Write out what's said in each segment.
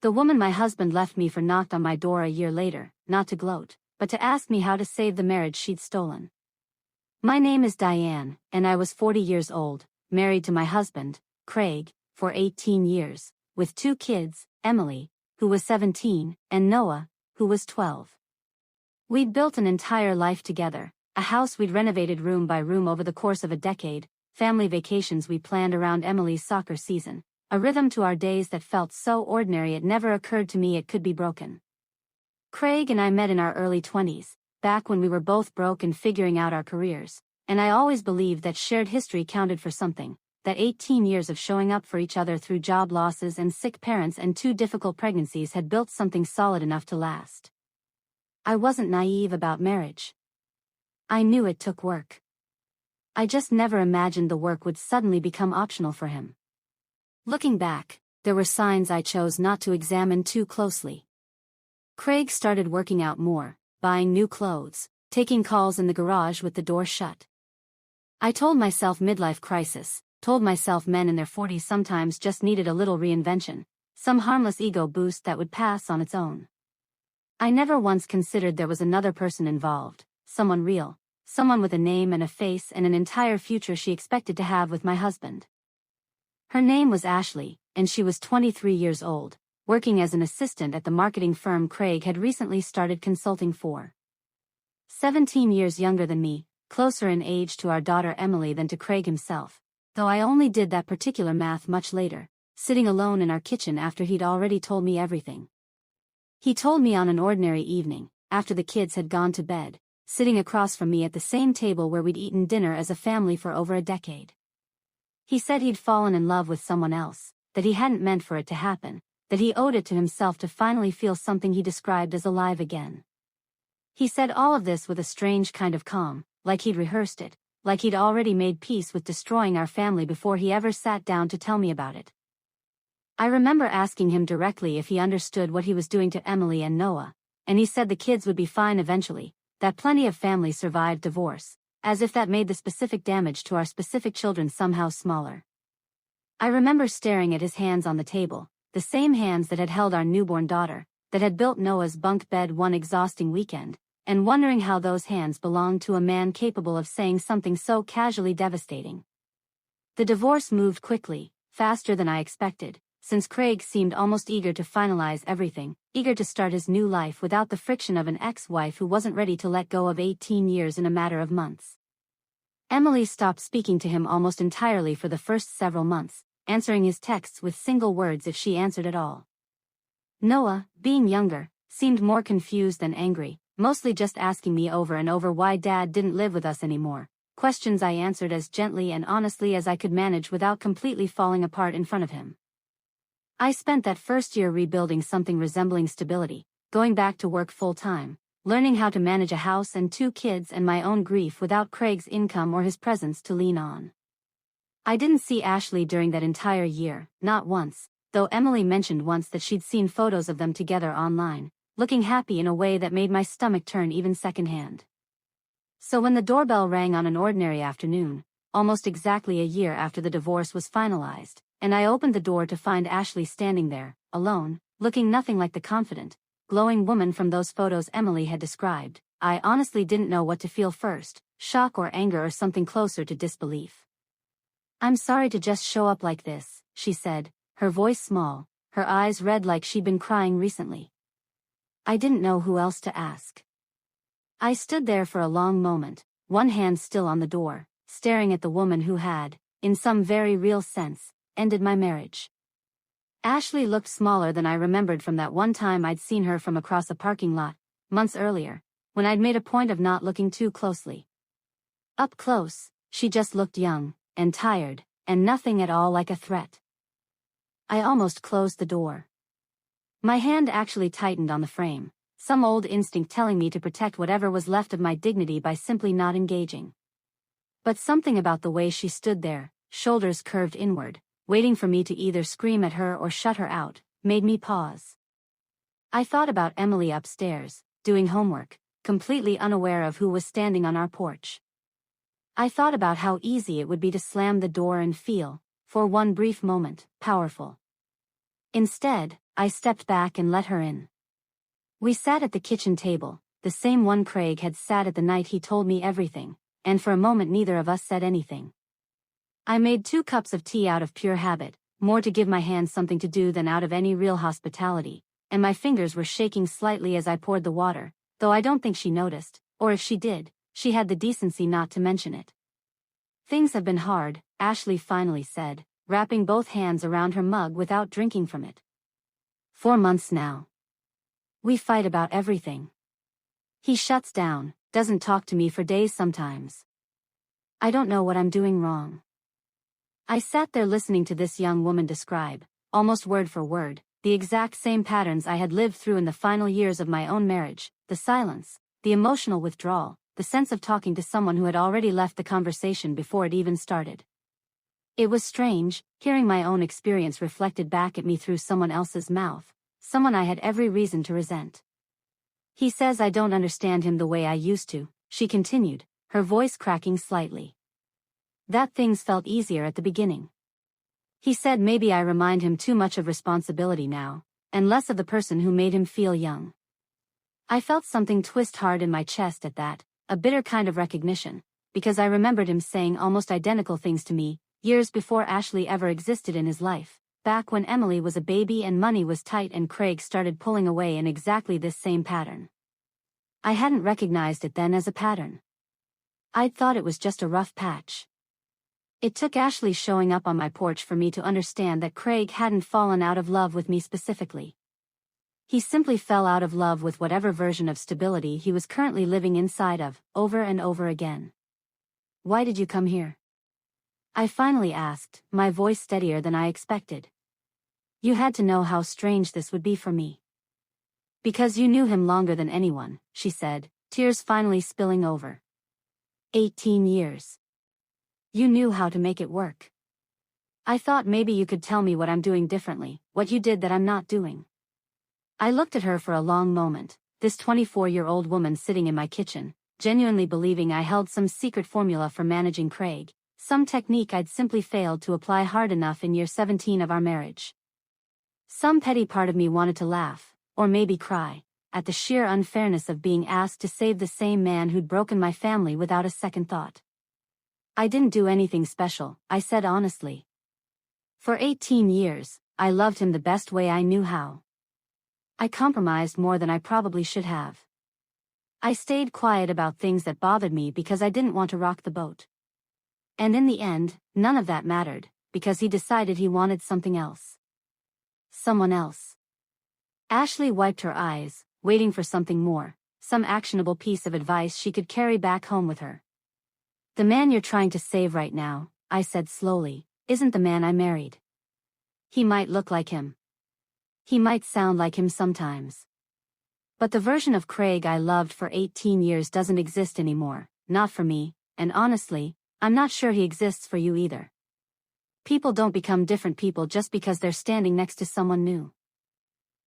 The woman my husband left me for knocked on my door a year later, not to gloat, but to ask me how to save the marriage she'd stolen. My name is Diane, and I was 40 years old, married to my husband, Craig, for 18 years, with 2 kids, Emily, who was 17, and Noah, who was 12. We'd built an entire life together, a house we'd renovated room by room over the course of a decade, family vacations we planned around Emily's soccer season, a rhythm to our days that felt so ordinary it never occurred to me it could be broken. Craig and I met in our early 20s, back when we were both broke and figuring out our careers, and I always believed that shared history counted for something, that 18 years of showing up for each other through job losses and sick parents and 2 difficult pregnancies had built something solid enough to last. I wasn't naive about marriage. I knew it took work. I just never imagined the work would suddenly become optional for him. Looking back, there were signs I chose not to examine too closely. Craig started working out more, buying new clothes, taking calls in the garage with the door shut. I told myself midlife crisis, told myself men in their 40s sometimes just needed a little reinvention, some harmless ego boost that would pass on its own. I never once considered there was another person involved, someone real, someone with a name and a face and an entire future she expected to have with my husband. Her name was Ashley, and she was 23 years old, working as an assistant at the marketing firm Craig had recently started consulting for. 17 years younger than me, closer in age to our daughter Emily than to Craig himself, though I only did that particular math much later, sitting alone in our kitchen after he'd already told me everything. He told me on an ordinary evening, after the kids had gone to bed, sitting across from me at the same table where we'd eaten dinner as a family for over a decade. He said he'd fallen in love with someone else, that he hadn't meant for it to happen, that he owed it to himself to finally feel something he described as alive again. He said all of this with a strange kind of calm, like he'd rehearsed it, like he'd already made peace with destroying our family before he ever sat down to tell me about it. I remember asking him directly if he understood what he was doing to Emily and Noah, and he said the kids would be fine eventually, that plenty of families survived divorce, as if that made the specific damage to our specific children somehow smaller. I remember staring at his hands on the table, the same hands that had held our newborn daughter, that had built Noah's bunk bed one exhausting weekend, and wondering how those hands belonged to a man capable of saying something so casually devastating. The divorce moved quickly, faster than I expected, since Craig seemed almost eager to finalize everything, eager to start his new life without the friction of an ex-wife who wasn't ready to let go of 18 years in a matter of months. Emily stopped speaking to him almost entirely for the first several months, answering his texts with single words if she answered at all. Noah, being younger, seemed more confused than angry, mostly just asking me over and over why Dad didn't live with us anymore, questions I answered as gently and honestly as I could manage without completely falling apart in front of him. I spent that first year rebuilding something resembling stability, going back to work full-time, learning how to manage a house and 2 kids and my own grief without Craig's income or his presence to lean on. I didn't see Ashley during that entire year, not once, though Emily mentioned once that she'd seen photos of them together online, looking happy in a way that made my stomach turn even secondhand. So when the doorbell rang on an ordinary afternoon, almost exactly a year after the divorce was finalized, and I opened the door to find Ashley standing there, alone, looking nothing like the confident, glowing woman from those photos Emily had described, I honestly didn't know what to feel first, shock or anger or something closer to disbelief. "I'm sorry to just show up like this," she said, her voice small, her eyes red like she'd been crying recently. I didn't know who else to ask. I stood there for a long moment, one hand still on the door, staring at the woman who had, in some very real sense, ended my marriage. Ashley looked smaller than I remembered from that one time I'd seen her from across a parking lot, months earlier, when I'd made a point of not looking too closely. Up close, she just looked young, and tired, and nothing at all like a threat. I almost closed the door. My hand actually tightened on the frame, some old instinct telling me to protect whatever was left of my dignity by simply not engaging. But something about the way she stood there, shoulders curved inward, waiting for me to either scream at her or shut her out, made me pause. I thought about Emily upstairs, doing homework, completely unaware of who was standing on our porch. I thought about how easy it would be to slam the door and feel, for one brief moment, powerful. Instead, I stepped back and let her in. We sat at the kitchen table, the same one Craig had sat at the night he told me everything, and for a moment neither of us said anything. I made 2 cups of tea out of pure habit, more to give my hands something to do than out of any real hospitality, and my fingers were shaking slightly as I poured the water, though I don't think she noticed, or if she did, she had the decency not to mention it. "Things have been hard," Ashley finally said, wrapping both hands around her mug without drinking from it. "4 months now. We fight about everything. He shuts down, doesn't talk to me for days sometimes. I don't know what I'm doing wrong." I sat there listening to this young woman describe, almost word for word, the exact same patterns I had lived through in the final years of my own marriage: the silence, the emotional withdrawal, the sense of talking to someone who had already left the conversation before it even started. It was strange, hearing my own experience reflected back at me through someone else's mouth, someone I had every reason to resent. "He says I don't understand him the way I used to," she continued, her voice cracking slightly. "That things felt easier at the beginning. He said maybe I remind him too much of responsibility now, and less of the person who made him feel young." I felt something twist hard in my chest at that, a bitter kind of recognition, because I remembered him saying almost identical things to me, years before Ashley ever existed in his life, back when Emily was a baby and money was tight and Craig started pulling away in exactly this same pattern. I hadn't recognized it then as a pattern. I'd thought it was just a rough patch. It took Ashley showing up on my porch for me to understand that Craig hadn't fallen out of love with me specifically. He simply fell out of love with whatever version of stability he was currently living inside of, over and over again. "Why did you come here?" I finally asked, my voice steadier than I expected. "You had to know how strange this would be for me." "Because you knew him longer than anyone," she said, tears finally spilling over. 18 years. You knew how to make it work. I thought maybe you could tell me what I'm doing differently, what you did that I'm not doing." I looked at her for a long moment, this 24-year-old woman sitting in my kitchen, genuinely believing I held some secret formula for managing Craig, some technique I'd simply failed to apply hard enough in year 17 of our marriage. Some petty part of me wanted to laugh, or maybe cry, at the sheer unfairness of being asked to save the same man who'd broken my family without a second thought. "I didn't do anything special," I said honestly. "For 18 years, I loved him the best way I knew how. I compromised more than I probably should have. I stayed quiet about things that bothered me because I didn't want to rock the boat. And in the end, none of that mattered, because he decided he wanted something else. Someone else." Ashley wiped her eyes, waiting for something more, some actionable piece of advice she could carry back home with her. "The man you're trying to save right now," I said slowly, "isn't the man I married. He might look like him. He might sound like him sometimes. But the version of Craig I loved for 18 years doesn't exist anymore, not for me, and honestly, I'm not sure he exists for you either. People don't become different people just because they're standing next to someone new."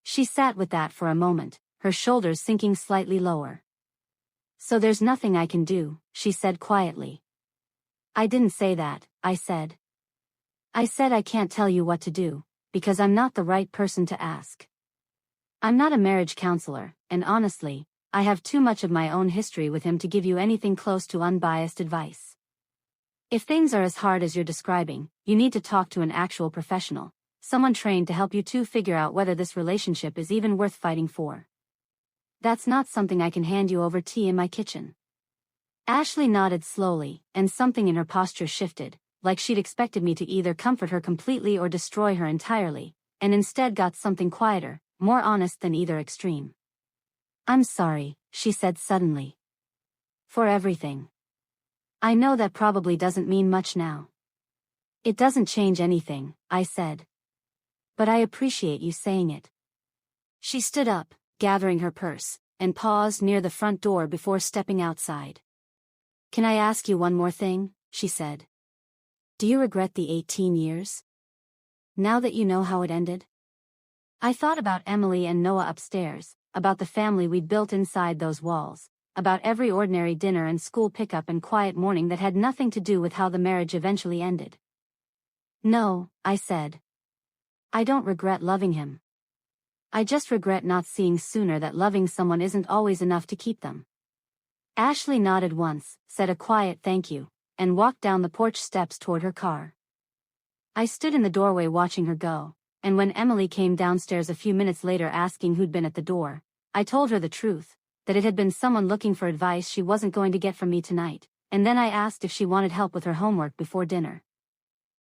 She sat with that for a moment, her shoulders sinking slightly lower. "So there's nothing I can do," she said quietly. "I didn't say that," I said. "I said I can't tell you what to do, because I'm not the right person to ask. I'm not a marriage counselor, and honestly, I have too much of my own history with him to give you anything close to unbiased advice. If things are as hard as you're describing, you need to talk to an actual professional, someone trained to help you two figure out whether this relationship is even worth fighting for. That's not something I can hand you over tea in my kitchen." Ashley nodded slowly, and something in her posture shifted, like she'd expected me to either comfort her completely or destroy her entirely, and instead got something quieter, more honest than either extreme. "I'm sorry," she said suddenly. "For everything. I know that probably doesn't mean much now." "It doesn't change anything," I said. "But I appreciate you saying it." She stood up, gathering her purse, and paused near the front door before stepping outside. "Can I ask you one more thing?" she said. "Do you regret the 18 years? Now that you know how it ended?" I thought about Emily and Noah upstairs, about the family we'd built inside those walls, about every ordinary dinner and school pickup and quiet morning that had nothing to do with how the marriage eventually ended. "No," I said. "I don't regret loving him. I just regret not seeing sooner that loving someone isn't always enough to keep them. Ashley nodded once, said a quiet thank you, and walked down the porch steps toward her car. I stood in the doorway watching her go, and when Emily came downstairs a few minutes later asking who'd been at the door, I told her the truth, that it had been someone looking for advice she wasn't going to get from me tonight, and then I asked if she wanted help with her homework before dinner.